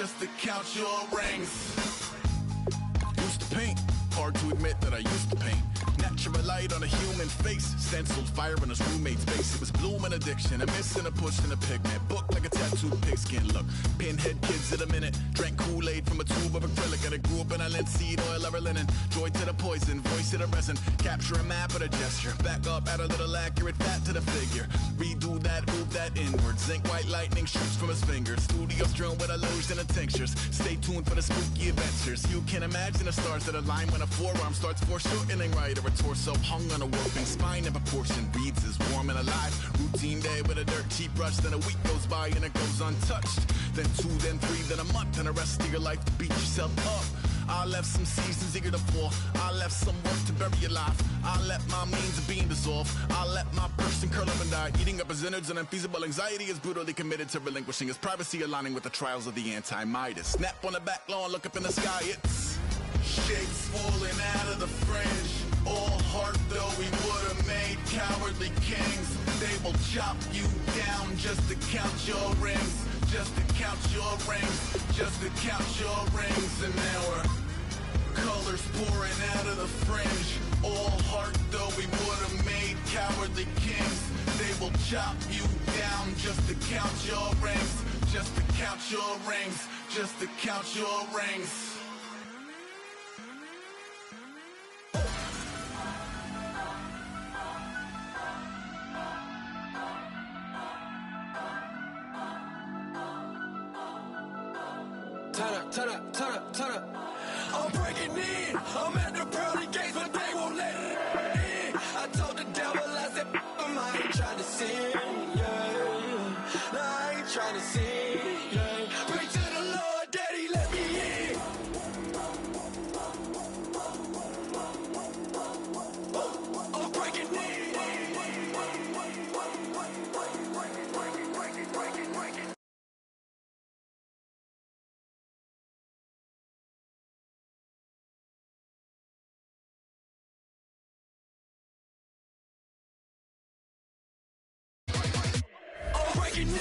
just to count your rings. Used to paint, hard to admit that I used to paint. Natural light on a human face, stenciled fire in his roommate's face. It was blooming addiction, a missing, a push, and a pigment. Book like a tattooed pigskin look. Pinhead kids in a minute, drank Kool-Aid from a tube of acrylic. And I grew up in a linseed oil ever linen. Joy to the poison, voice to the resin. Capture a map of a gesture. Back up, add a little accurate fat to the figure. Redo that, move that inward. Zinc white lightning shoots from his fingers. Studio strewn with illusion and tinctures. Stay tuned for the spooky adventures. You can imagine the stars that align when a forearm starts foreshortening right, or a torso hung on a warping spine in proportion. Reads as warm and alive. Routine day with a dirt cheap brush. Then a week goes by and it goes untouched. Then 2, then 3, then a month, and the rest of your life to beat yourself up. I left some seasons eager to fall. I left some work to bury your life. I let my means of being dissolve. I let my person curl up and die. Eating up his innards and unfeasible anxiety is brutally committed to relinquishing his privacy, aligning with the trials of the anti-Midas. Snap on the back lawn, look up in the sky, it's shapes falling out of the fringe. All heart though we would've made cowardly kings. They will chop you down just to count your rings. Just to count your rings. Just to count your rings. And now we're colors pouring out of the fringe. All heart though we would've made cowardly kings. They will chop you down just to count your rings. Just to count your rings. Just to count your rings. Turn up, turn up, turn up. I'm breaking in. I'm at the pearly gates, but they won't let it in. I told the devil, I said, I ain't trying to sin, yeah. No, I ain't trying to sin, yeah. Pray to the Lord, Daddy, let me in. I'm breaking in. Breaking in.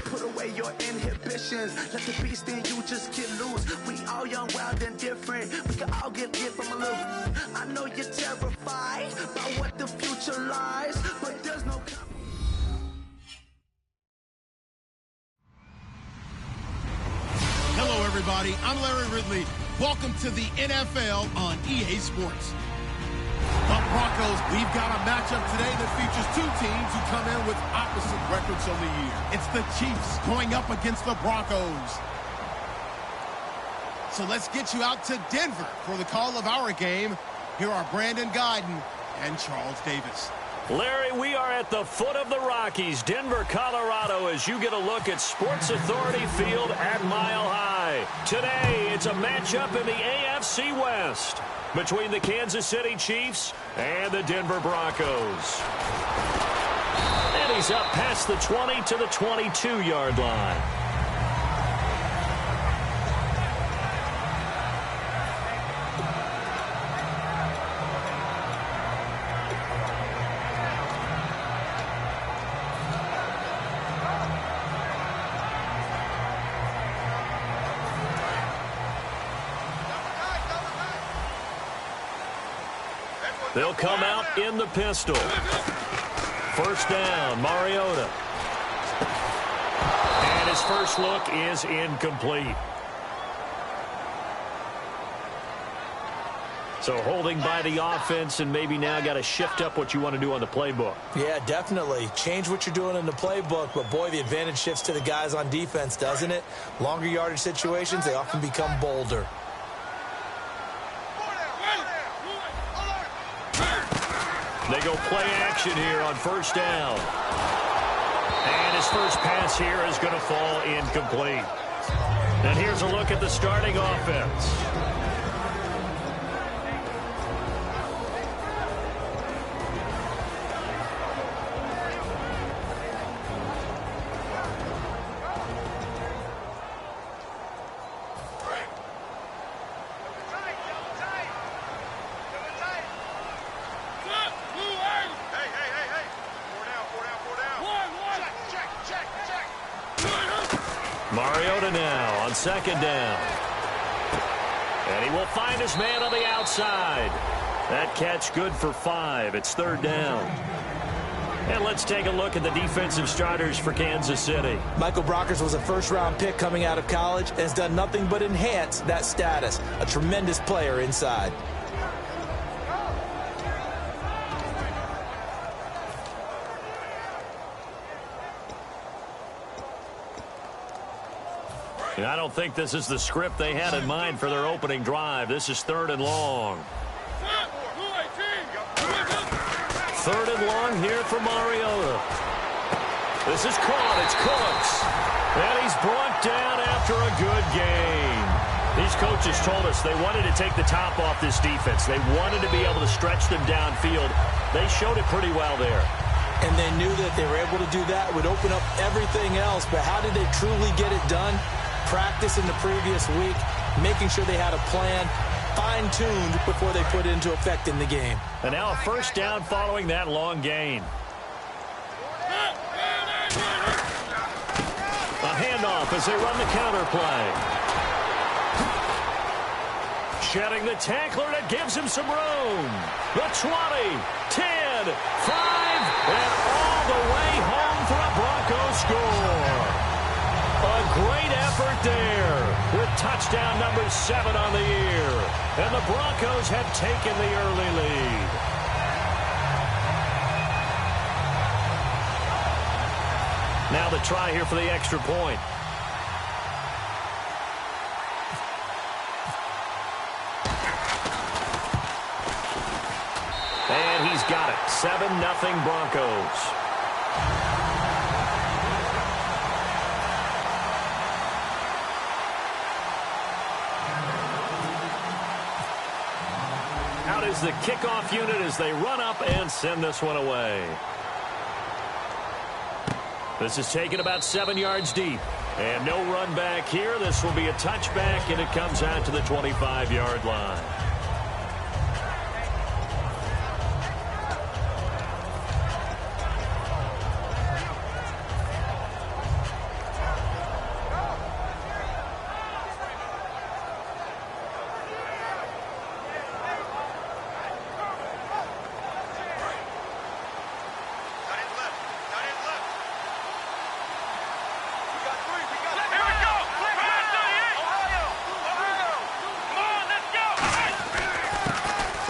Put away your inhibitions. Let the beast in you just get loose. We all young, wild, and different. We can all get lit from a little. I know you're terrified by what the future lies, but there's no. Hello, everybody. I'm Larry Ridley. Welcome to the NFL on EA Sports. The Broncos, we've got a matchup today that features two teams who come in with opposite records on the year. It's the Chiefs going up against the Broncos. So let's get you out to Denver for the call of our game. Here are Brandon Guyton and Charles Davis. Larry, we are at the foot of the Rockies, Denver, Colorado, as you get a look at Sports Authority Field at Mile High. Today, it's a matchup in the AFC West between the Kansas City Chiefs and the Denver Broncos. And he's up past the 20 to the 22-yard line. They'll come out in the pistol. First down, Mariota. And his first look is incomplete. So holding by the offense, and maybe now got to shift up what you want to do on the playbook. Yeah, definitely. Change what you're doing in the playbook, but boy, the advantage shifts to the guys on defense, doesn't it? Longer yardage situations, they often become bolder. They go play action here on first down. And his first pass here is going to fall incomplete. And here's a look at the starting offense. Mariota now on second down. And he will find his man on the outside. That catch good for 5. It's third down. And let's take a look at the defensive starters for Kansas City. Michael Brockers was a first-round pick coming out of college and has done nothing but enhance that status. A tremendous player inside. I don't think this is the script they had in mind for their opening drive. This is third and long. Third and long here for Mariota. This is caught. It's Cooks. And he's brought down after a good game. These coaches told us they wanted to take the top off this defense. They wanted to be able to stretch them downfield. They showed it pretty well there. And they knew that they were able to do that. It would open up everything else. But how did they truly get it done? Practice in the previous week, making sure they had a plan, fine-tuned before they put it into effect in the game. And now a first down following that long gain. A handoff as they run the counter play. Shedding the tackler, that gives him some room. The 20, 10, 5, and all the way home for a Broncos score. A great effort there with touchdown number 7 on the year. And the Broncos have taken the early lead. Now the try here for the extra point. And he's got it. 7-0 Broncos. Out is the kickoff unit as they run up and send this one away. This is taken about 7 yards deep. And no run back here. This will be a touchback, and it comes out to the 25-yard line.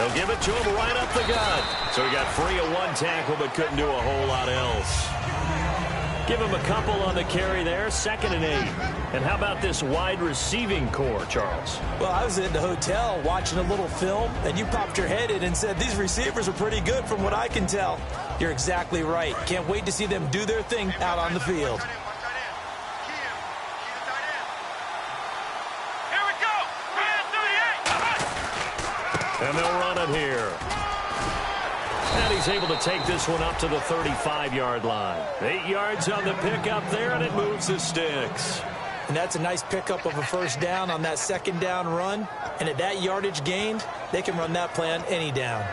They'll give it to him right up the gut. So he got free of one tackle but couldn't do a whole lot else. Give him a couple on the carry there, 2nd and 8. And how about this wide receiving core, Charles? Well, I was in the hotel watching a little film, and you popped your head in and said, these receivers are pretty good from what I can tell. You're exactly right. Can't wait to see them do their thing out on the field. Here we go. And they'll run it here. And he's able to take this one up to the 35-yard line. 8 yards on the pickup there, and it moves the sticks. And that's a nice pickup of a first down on that 2nd down run. And at that yardage gained, they can run that play on any down.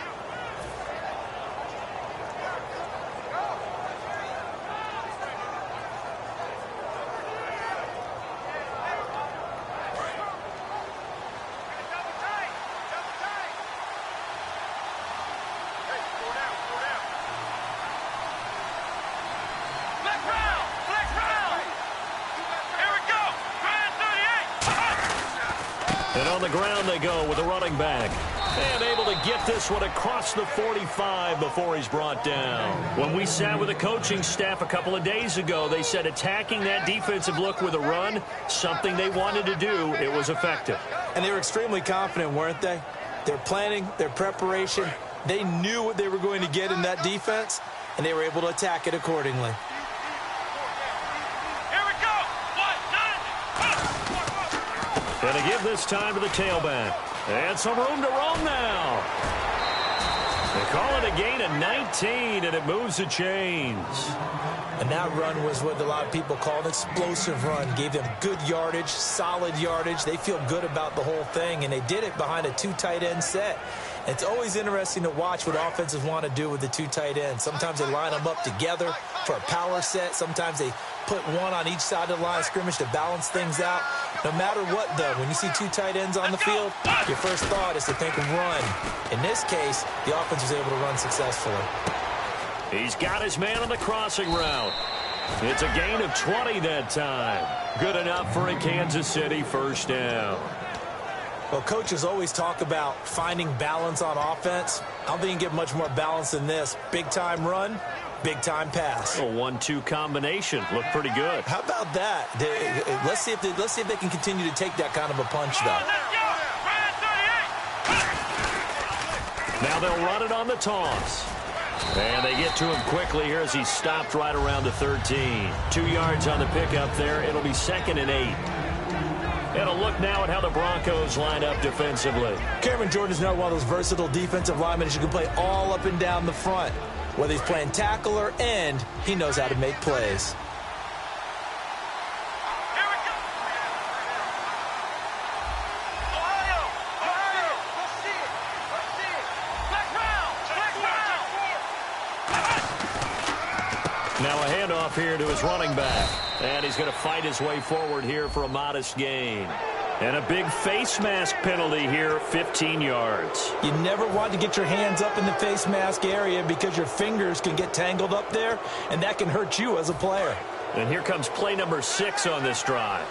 And on the ground they go with a running back. And able to get this one across the 45 before he's brought down. When we sat with the coaching staff a couple of days ago, they said attacking that defensive look with a run, something they wanted to do, it was effective. And they were extremely confident, weren't they? Their planning, their preparation, they knew what they were going to get in that defense, and they were able to attack it accordingly. Going to give this time to the tailback. And some room to roam now. They call it a gain of 19, and it moves the chains. And that run was what a lot of people call an explosive run. Gave them good yardage, solid yardage. They feel good about the whole thing, and they did it behind a 2 tight end set. It's always interesting to watch what offenses want to do with the 2 tight ends. Sometimes they line them up together for a power set. Sometimes they put one on each side of the line of scrimmage to balance things out. No matter what, though, when you see 2 tight ends on the field, your first thought is to think of run. In this case, the offense was able to run successfully. He's got his man on the crossing route. It's a gain of 20 that time. Good enough for a Kansas City first down. Well, coaches always talk about finding balance on offense. I don't think you can get much more balance than this. Big-time run, big-time pass. A 1-2 combination. Looked pretty good. How about that? Let's see if they can continue to take that kind of a punch, though. Now they'll run it on the toss. And they get to him quickly here as he stopped right around the 13. 2 yards on the pickup there. It'll be 2nd and 8. And a look now at how the Broncos line up defensively. Cameron Jordan's not one of those versatile defensive linemen who can play all up and down the front. Whether he's playing tackle or end, he knows how to make plays. Now a handoff here to his running back. And he's going to fight his way forward here for a modest gain. And a big face mask penalty here, 15 yards. You never want to get your hands up in the face mask area because your fingers can get tangled up there, and that can hurt you as a player. And here comes play number 6 on this drive.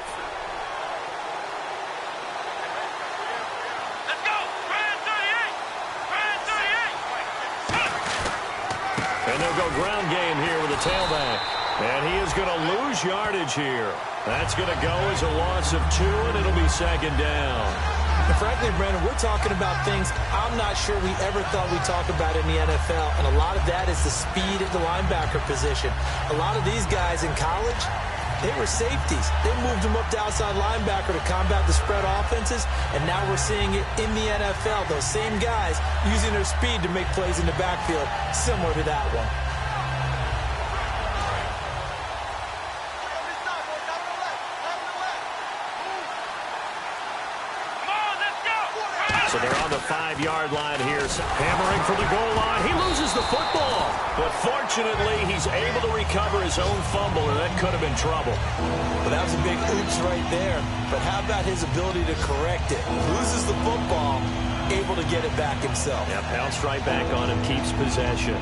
Let's go! Brand 38! And they'll go ground game here with a tailback. And he is going to lose yardage here. That's going to go as a loss of 2, and it'll be 2nd down. And frankly, Brandon, we're talking about things I'm not sure we ever thought we'd talk about in the NFL, and a lot of that is the speed at the linebacker position. A lot of these guys in college, they were safeties. They moved them up to outside linebacker to combat the spread offenses, and now we're seeing it in the NFL. Those same guys using their speed to make plays in the backfield, similar to that one. So they're on the 5-yard line here, hammering for the goal line. He loses the football, but fortunately, he's able to recover his own fumble, and that could have been trouble. Well, that was a big oops right there, but how about his ability to correct it? Loses the football, able to get it back himself. Yeah, pounced right back on him, keeps possession.